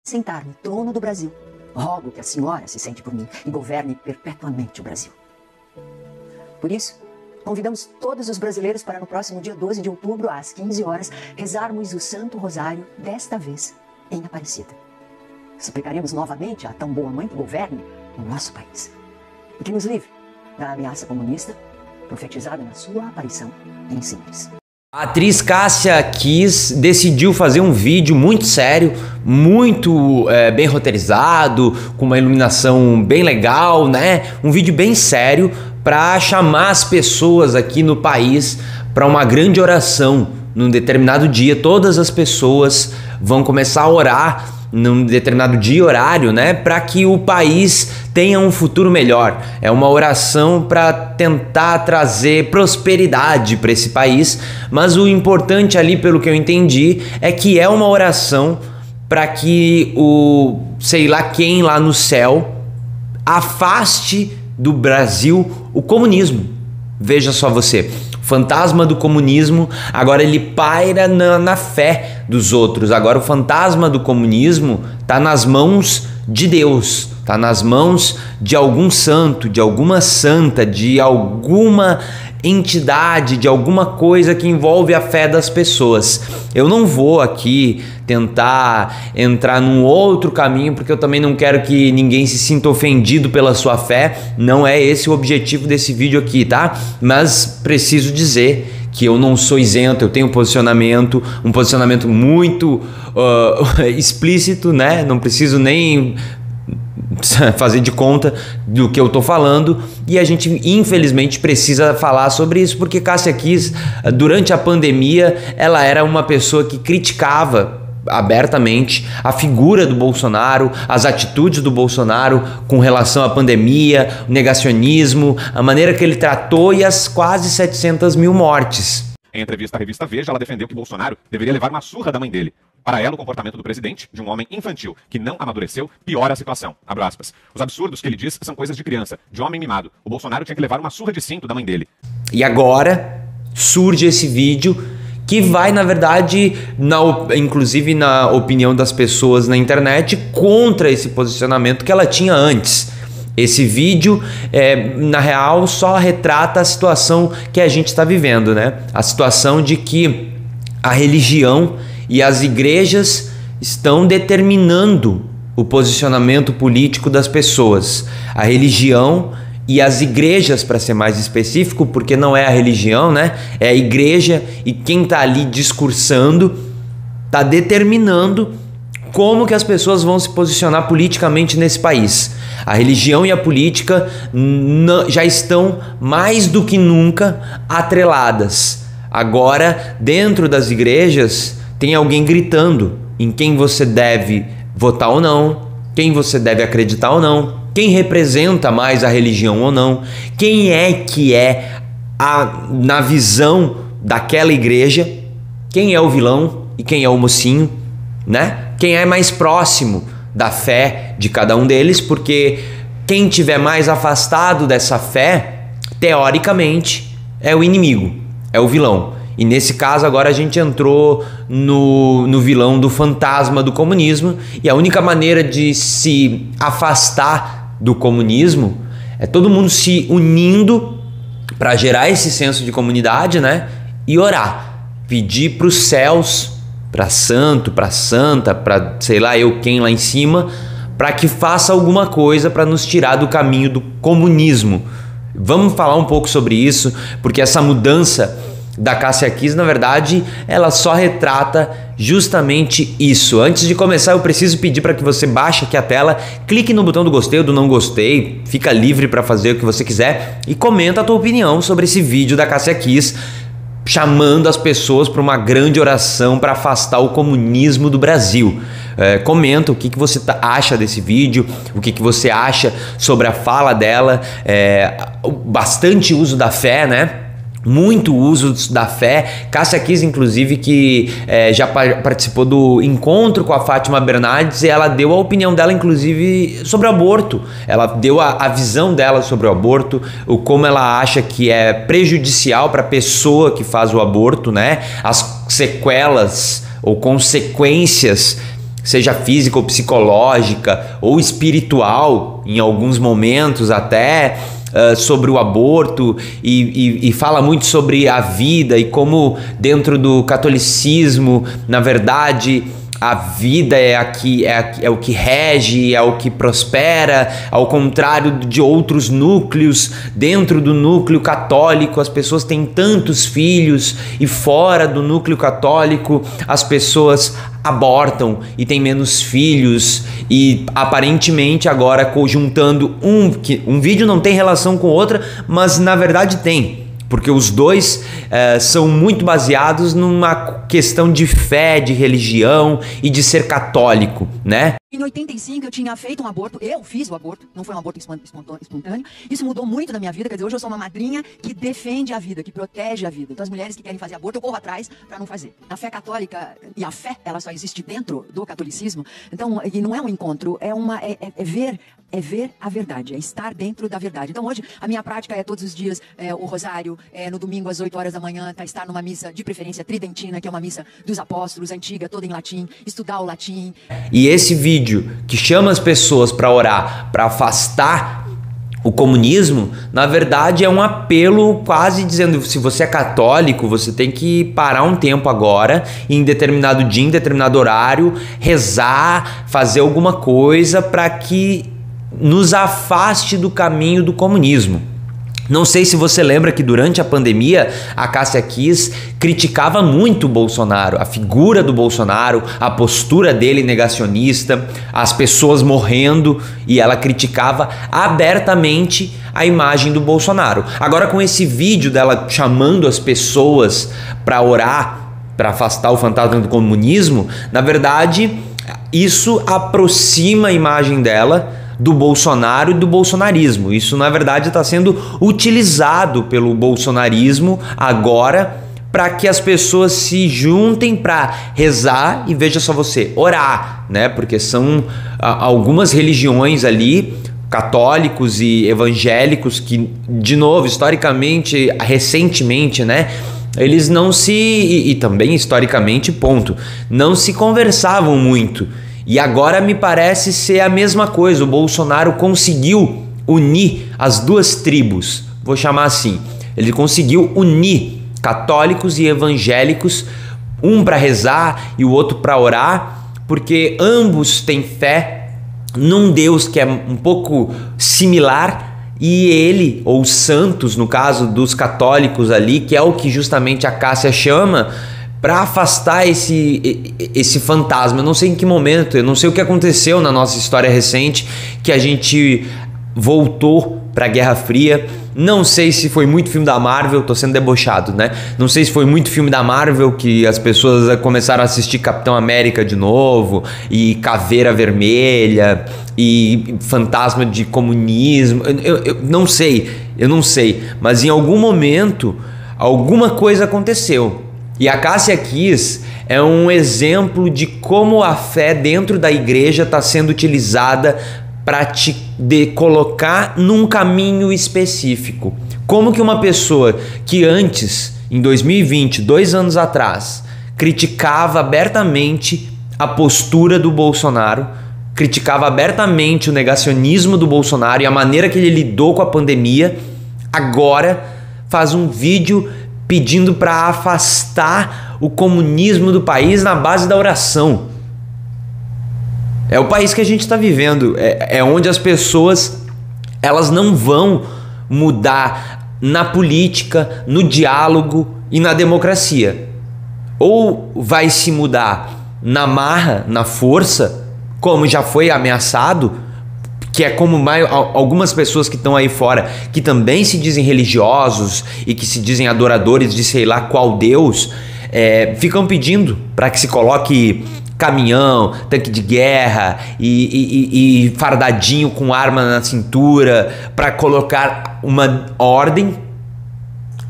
sentar no trono do Brasil, rogo que a senhora se sente por mim e governe perpetuamente o Brasil. Por isso, convidamos todos os brasileiros para no próximo dia 12 de outubro, às 15 horas, rezarmos o Santo Rosário, desta vez em Aparecida. Suplicaremos novamente à tão boa mãe que governe o nosso país e que nos livre da ameaça comunista profetizada na sua aparição em Simples. A atriz Cássia Kiss decidiu fazer um vídeo muito sério, muito bem roteirizado, com uma iluminação bem legal, né? Um vídeo bem sério para chamar as pessoas aqui no país para uma grande oração. Num determinado dia, todas as pessoas vão começar a orar num determinado dia e horário, né, para que o país tenha um futuro melhor. É uma oração para tentar trazer prosperidade para esse país, mas o importante ali, pelo que eu entendi, é que é uma oração para que o sei lá quem lá no céu afaste do Brasil o comunismo. Veja só você, o fantasma do comunismo agora ele paira na fé dos outros. Agora o fantasma do comunismo está nas mãos de Deus, está nas mãos de algum santo, de alguma santa, de alguma entidade, de alguma coisa que envolve a fé das pessoas. Eu não vou aqui tentar entrar num outro caminho, porque eu também não quero que ninguém se sinta ofendido pela sua fé. Não é esse o objetivo desse vídeo aqui, tá? Mas preciso dizer que eu não sou isento, eu tenho um posicionamento muito explícito, né? Não preciso nem fazer de conta do que eu tô falando, e a gente infelizmente precisa falar sobre isso, porque Cássia Kiss, durante a pandemia, ela era uma pessoa que criticava abertamente a figura do Bolsonaro, as atitudes do Bolsonaro com relação à pandemia, o negacionismo, a maneira que ele tratou e as quase 700 mil mortes. Em entrevista à revista Veja, ela defendeu que Bolsonaro deveria levar uma surra da mãe dele. Para ela, o comportamento do presidente, de um homem infantil que não amadureceu, piora a situação. Abre aspas. Os absurdos que ele diz são coisas de criança, de homem mimado. O Bolsonaro tinha que levar uma surra de cinto da mãe dele. E agora surge esse vídeo que vai, na verdade, inclusive na opinião das pessoas na internet, contra esse posicionamento que ela tinha antes. Esse vídeo, na real, só retrata a situação que a gente está vivendo, né? A situação de que a religião e as igrejas estão determinando o posicionamento político das pessoas. A religião e as igrejas, para ser mais específico, porque não é a religião, né? É a igreja, e quem está ali discursando está determinando como que as pessoas vão se posicionar politicamente nesse país. A religião e a política já estão mais do que nunca atreladas. Agora, dentro das igrejas, tem alguém gritando em quem você deve votar ou não, quem você deve acreditar ou não, quem representa mais a religião ou não, quem é que na visão daquela igreja, quem é o vilão e quem é o mocinho, né? Quem é mais próximo da fé de cada um deles, porque quem tiver mais afastado dessa fé, teoricamente, é o inimigo, é o vilão. E nesse caso agora a gente entrou no vilão do fantasma do comunismo, e a única maneira de se afastar do comunismo é todo mundo se unindo para gerar esse senso de comunidade, né? E orar, pedir para os céus, para santo, para santa, para sei lá eu quem lá em cima, para que faça alguma coisa para nos tirar do caminho do comunismo. Vamos falar um pouco sobre isso, porque essa mudança da Cássia Kiss, na verdade, ela só retrata justamente isso. Antes de começar, eu preciso pedir para que você baixe aqui a tela, clique no botão do gostei ou do não gostei, fica livre para fazer o que você quiser e comenta a tua opinião sobre esse vídeo da Cássia Kiss, chamando as pessoas para uma grande oração para afastar o comunismo do Brasil. Comenta o que você acha desse vídeo, o que você acha sobre a fala dela, bastante uso da fé, né? Muito uso da fé. Cássia Kiss, inclusive, que já participou do encontro com a Fátima Bernardes, e ela deu a opinião dela, inclusive, sobre o aborto. Ela deu a visão dela sobre o aborto, como ela acha que é prejudicial para a pessoa que faz o aborto, né? As sequelas ou consequências seja física ou psicológica ou espiritual, em alguns momentos até, sobre o aborto e fala muito sobre a vida e como dentro do catolicismo, na verdade, a vida é o que rege, é o que prospera, ao contrário de outros núcleos. Dentro do núcleo católico as pessoas têm tantos filhos e fora do núcleo católico as pessoas abortam e têm menos filhos, e aparentemente agora conjuntando um vídeo não tem relação com outra, mas na verdade tem. Porque os dois são muito baseados numa questão de fé, de religião e de ser católico, né? Em 85 eu tinha feito um aborto, eu fiz o aborto, não foi um aborto espontâneo. Isso mudou muito na minha vida, quer dizer, hoje eu sou uma madrinha que defende a vida, que protege a vida. Então as mulheres que querem fazer aborto, eu corro atrás para não fazer. A fé católica, e a fé, ela só existe dentro do catolicismo, então, e não é um encontro, é ver a verdade, é estar dentro da verdade. Então hoje a minha prática é todos os dias o rosário, no domingo às 8 horas da manhã, estar numa missa de preferência tridentina, que é uma missa dos apóstolos, antiga, toda em latim, estudar o latim. E esse vídeo que chama as pessoas para orar, para afastar o comunismo, na verdade é um apelo quase dizendo, se você é católico, você tem que parar um tempo agora, em determinado dia, em determinado horário, rezar, fazer alguma coisa para que nos afaste do caminho do comunismo. Não sei se você lembra que durante a pandemia a Cássia Kiss criticava muito o Bolsonaro, a figura do Bolsonaro, a postura dele negacionista, as pessoas morrendo, e ela criticava abertamente a imagem do Bolsonaro. Agora, com esse vídeo dela chamando as pessoas para orar, para afastar o fantasma do comunismo, na verdade isso aproxima a imagem dela do Bolsonaro e do bolsonarismo. Isso na verdade está sendo utilizado pelo bolsonarismo agora para que as pessoas se juntem para rezar e, veja só você, orar, né? Porque são algumas religiões ali, católicos e evangélicos, que, de novo, historicamente, recentemente, né, eles não se, e também historicamente, ponto, não se conversavam muito. E agora me parece ser a mesma coisa. O Bolsonaro conseguiu unir as duas tribos, vou chamar assim. Ele conseguiu unir católicos e evangélicos, um para rezar e o outro para orar, porque ambos têm fé num Deus que é um pouco similar, e ele, ou os santos, no caso dos católicos ali, que é o que justamente a Cássia chama, para afastar esse fantasma. Eu não sei em que momento, eu não sei o que aconteceu na nossa história recente, que a gente voltou para a Guerra Fria. Não sei se foi muito filme da Marvel, tô sendo debochado, né? Não sei se foi muito filme da Marvel que as pessoas começaram a assistir Capitão América de novo, e Caveira Vermelha, e fantasma de comunismo. Eu não sei, mas em algum momento alguma coisa aconteceu. E a Cássia Kiss é um exemplo de como a fé dentro da igreja está sendo utilizada para te colocar num caminho específico. Como que uma pessoa que antes, em 2020, 2 anos atrás, criticava abertamente a postura do Bolsonaro, criticava abertamente o negacionismo do Bolsonaro e a maneira que ele lidou com a pandemia, agora faz um vídeo pedindo para afastar o comunismo do país na base da oração. É o país que a gente está vivendo, é onde as pessoas, elas não vão mudar na política, no diálogo e na democracia. Ou vai se mudar na marra, na força, como já foi ameaçado, que é como algumas pessoas que estão aí fora, que também se dizem religiosos e que se dizem adoradores de sei lá qual Deus, ficam pedindo para que se coloque caminhão, tanque de guerra e fardadinho com arma na cintura para colocar uma ordem.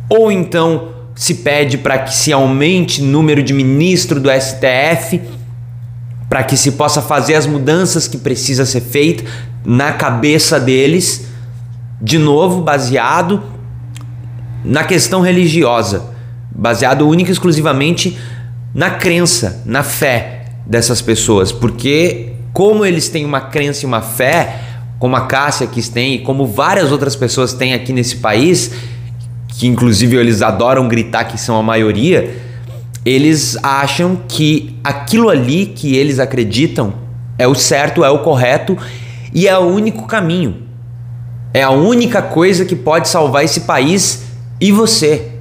Ou então se pede para que se aumente o número de ministro do STF, para que se possa fazer as mudanças que precisa ser feita na cabeça deles, de novo baseado na questão religiosa, baseado única e exclusivamente na crença, na fé. dessas pessoas, porque como eles têm uma crença e uma fé, como a Cássia Kiss tem e como várias outras pessoas têm aqui nesse país, que inclusive eles adoram gritar que são a maioria, eles acham que aquilo ali que eles acreditam é o certo, é o correto e é o único caminho. É a única coisa que pode salvar esse país e você.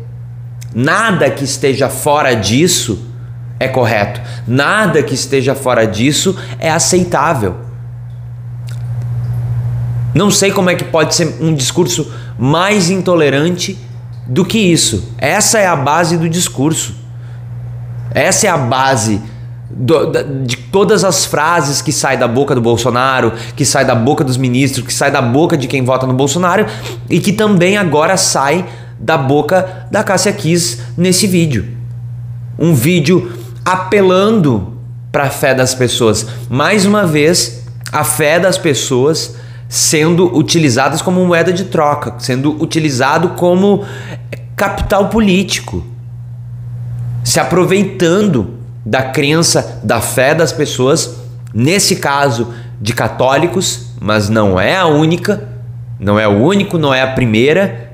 Nada que esteja fora disso é correto. Nada que esteja fora disso é aceitável. Não sei como é que pode ser um discurso mais intolerante do que isso. Essa é a base do discurso. Essa é a base de todas as frases que saem da boca do Bolsonaro, que saem da boca dos ministros, que saem da boca de quem vota no Bolsonaro e que também agora sai da boca da Cássia Kiss nesse vídeo. Um vídeo apelando para a fé das pessoas. Mais uma vez, a fé das pessoas sendo utilizadas como moeda de troca, sendo utilizado como capital político, se aproveitando da crença, da fé das pessoas, nesse caso de católicos, mas não é a única, não é o único, não é a primeira,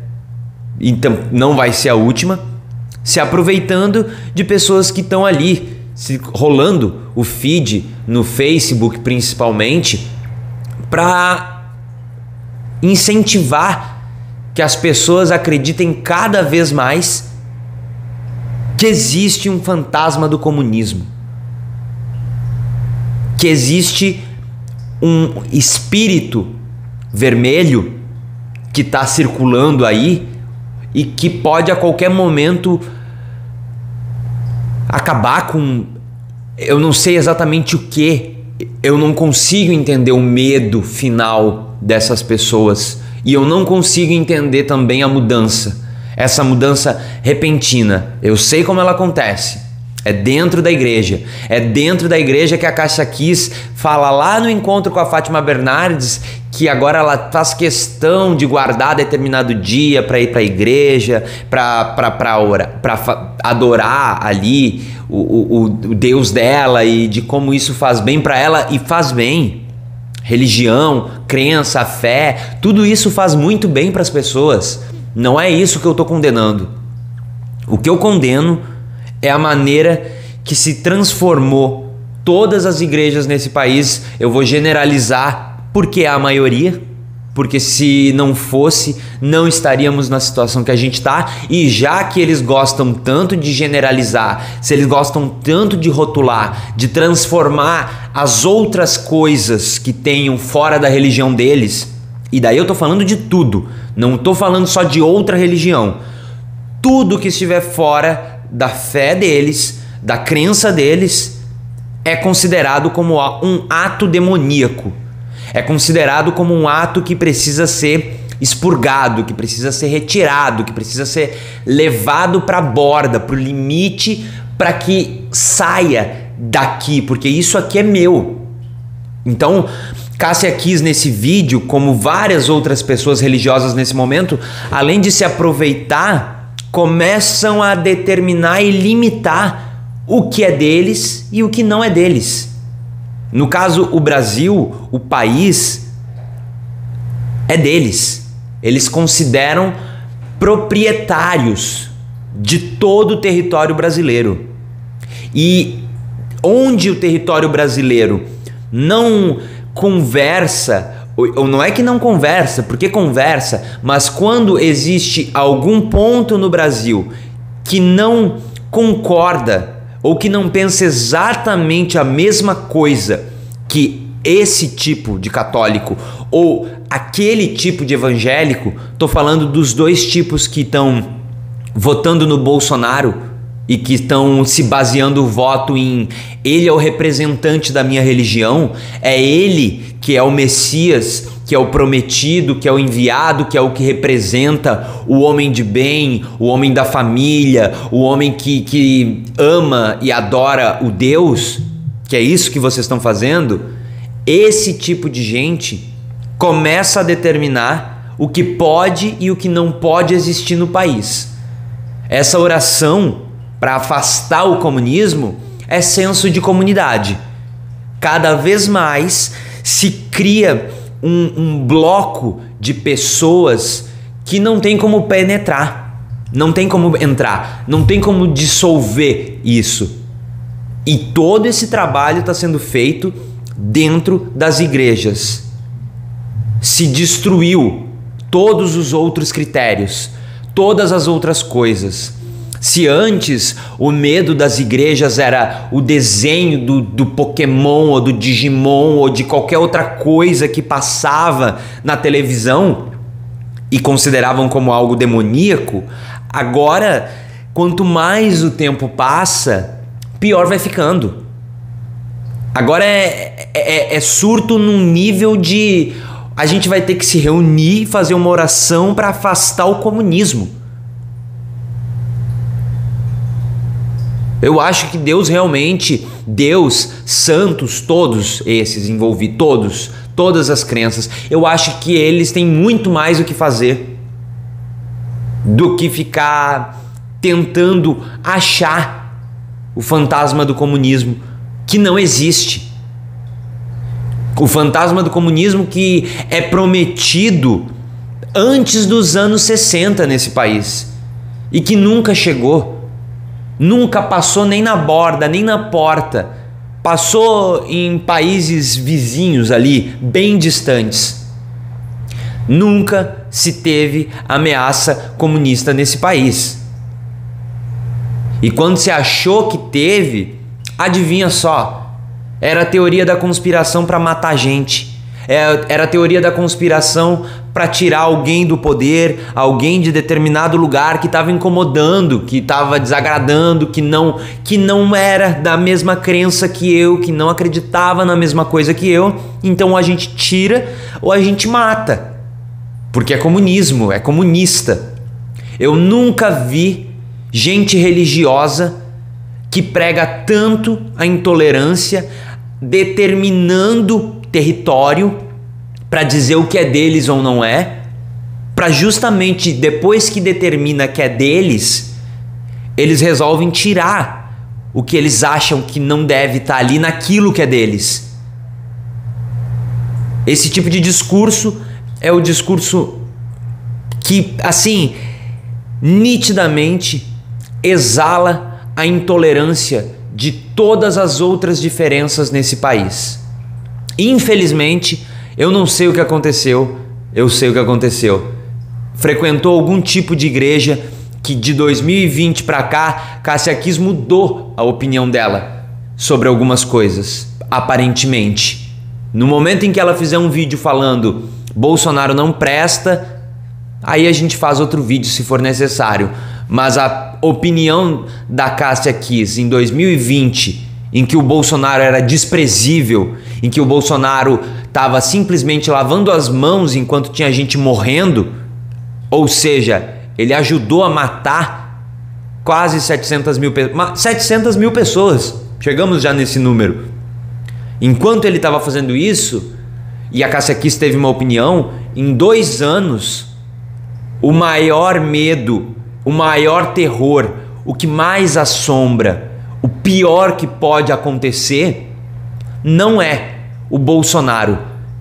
então não vai ser a última, se aproveitando de pessoas que estão ali, rolando o feed no Facebook principalmente, para incentivar que as pessoas acreditem cada vez mais que existe um fantasma do comunismo, que existe um espírito vermelho que está circulando aí e que pode a qualquer momento acabar com, eu não sei exatamente o que, eu não consigo entender o medo final dessas pessoas e eu não consigo entender também a mudança. Essa mudança repentina, eu sei como ela acontece, é dentro da igreja. É dentro da igreja que a Cássia Kiss fala lá no encontro com a Fátima Bernardes que agora ela faz questão de guardar determinado dia para ir para a igreja, para adorar ali o Deus dela e de como isso faz bem para ela, e faz bem. Religião, crença, fé, tudo isso faz muito bem para as pessoas. Não é isso que eu estou condenando. O que eu condeno é a maneira que se transformou todas as igrejas nesse país. Eu vou generalizar porque é a maioria, porque se não fosse, não estaríamos na situação que a gente está. E já que eles gostam tanto de generalizar, se eles gostam tanto de rotular, de transformar as outras coisas que tenham fora da religião deles, e daí eu tô falando de tudo, não tô falando só de outra religião. Tudo que estiver fora da fé deles, da crença deles, é considerado como um ato demoníaco. É considerado como um ato que precisa ser expurgado, que precisa ser retirado, que precisa ser levado para a borda, para o limite, para que saia daqui, porque isso aqui é meu. Então, Cássia Kiss nesse vídeo, como várias outras pessoas religiosas nesse momento, além de se aproveitar, começam a determinar e limitar o que é deles e o que não é deles. No caso, o Brasil, o país, é deles. Eles consideram proprietários de todo o território brasileiro. E onde o território brasileiro não conversa, ou não é que não conversa, porque conversa, mas quando existe algum ponto no Brasil que não concorda ou que não pensa exatamente a mesma coisa que esse tipo de católico ou aquele tipo de evangélico, tô falando dos dois tipos que estão votando no Bolsonaro e que estão se baseando o voto em ele é o representante da minha religião, é ele que é o Messias, que é o prometido, que é o enviado, que é o que representa o homem de bem, o homem da família, o homem que ama e adora o Deus, que é isso que vocês estão fazendo. Esse tipo de gente começa a determinar o que pode e o que não pode existir no país. Essa oração para afastar o comunismo é senso de comunidade. Cada vez mais se cria um bloco de pessoas que não tem como penetrar, não tem como entrar, não tem como dissolver isso. E todo esse trabalho está sendo feito dentro das igrejas. Se destruiu todos os outros critérios, todas as outras coisas. Se antes o medo das igrejas era o desenho do Pokémon ou do Digimon ou de qualquer outra coisa que passava na televisão e consideravam como algo demoníaco, agora, quanto mais o tempo passa, pior vai ficando. Agora é surto num nível de... A gente vai ter que se reunir e fazer uma oração para afastar o comunismo. Eu acho que Deus realmente, Deus, santos, todos esses envolvidos, todas as crenças, eu acho que eles têm muito mais o que fazer do que ficar tentando achar o fantasma do comunismo, que não existe. O fantasma do comunismo que é prometido antes dos anos 60 nesse país e que nunca chegou. Nunca passou nem na borda, nem na porta. Passou em países vizinhos ali, bem distantes. Nunca se teve ameaça comunista nesse país. E quando se achou que teve, adivinha só, era a teoria da conspiração para matar gente. Era a teoria da conspiração para tirar alguém do poder, alguém de determinado lugar que estava incomodando, que estava desagradando, que não era da mesma crença que eu, que não acreditava na mesma coisa que eu. Então ou a gente tira ou a gente mata, porque é comunismo, é comunista. Eu nunca vi gente religiosa que prega tanto a intolerância, determinando território para dizer o que é deles ou não é, para justamente depois que determina que é deles, eles resolvem tirar o que eles acham que não deve estar ali naquilo que é deles. Esse tipo de discurso é o discurso que, assim, nitidamente exala a intolerância de todas as outras diferenças nesse país. Infelizmente, eu não sei o que aconteceu, eu sei o que aconteceu. Frequentou algum tipo de igreja que de 2020 para cá, Cássia Kiss mudou a opinião dela sobre algumas coisas, aparentemente. No momento em que ela fizer um vídeo falando Bolsonaro não presta, aí a gente faz outro vídeo se for necessário. Mas a opinião da Cássia Kiss em 2020, em que o Bolsonaro era desprezível, em que o Bolsonaro estava simplesmente lavando as mãos enquanto tinha gente morrendo, ou seja, ele ajudou a matar quase 700 mil pessoas, chegamos já nesse número. Enquanto ele estava fazendo isso, e a Cássia Kiss teve uma opinião, em 2 anos, o maior medo, o maior terror, o que mais assombra, o pior que pode acontecer, não é o Bolsonaro,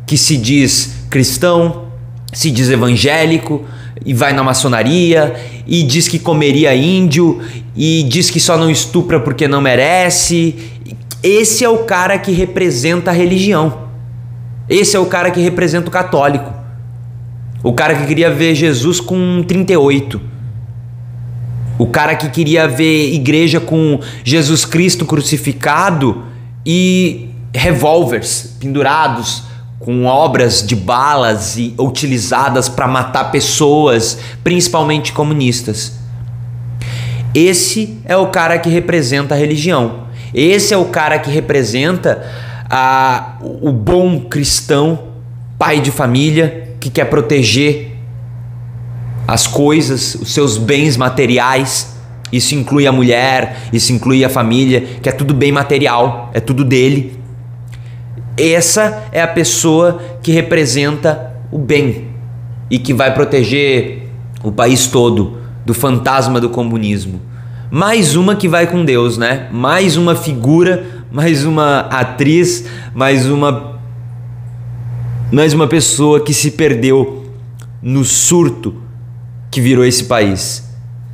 que se diz cristão, se diz evangélico, e vai na maçonaria, e diz que comeria índio, e diz que só não estupra porque não merece. Esse é o cara que representa a religião. Esse é o cara que representa o católico. O cara que queria ver Jesus com 38. O cara que queria ver igreja com Jesus Cristo crucificado e revólveres pendurados com obras de balas e utilizadas para matar pessoas, principalmente comunistas. Esse é o cara que representa a religião. Esse é o cara que representa o bom cristão, pai de família, que quer proteger as coisas, os seus bens materiais. Isso inclui a mulher, isso inclui a família, que é tudo bem material, é tudo dele. Essa é a pessoa que representa o bem e que vai proteger o país todo do fantasma do comunismo. Mais uma que vai com Deus, né? Mais uma figura, mais uma atriz, mais uma pessoa que se perdeu no surto que virou esse país.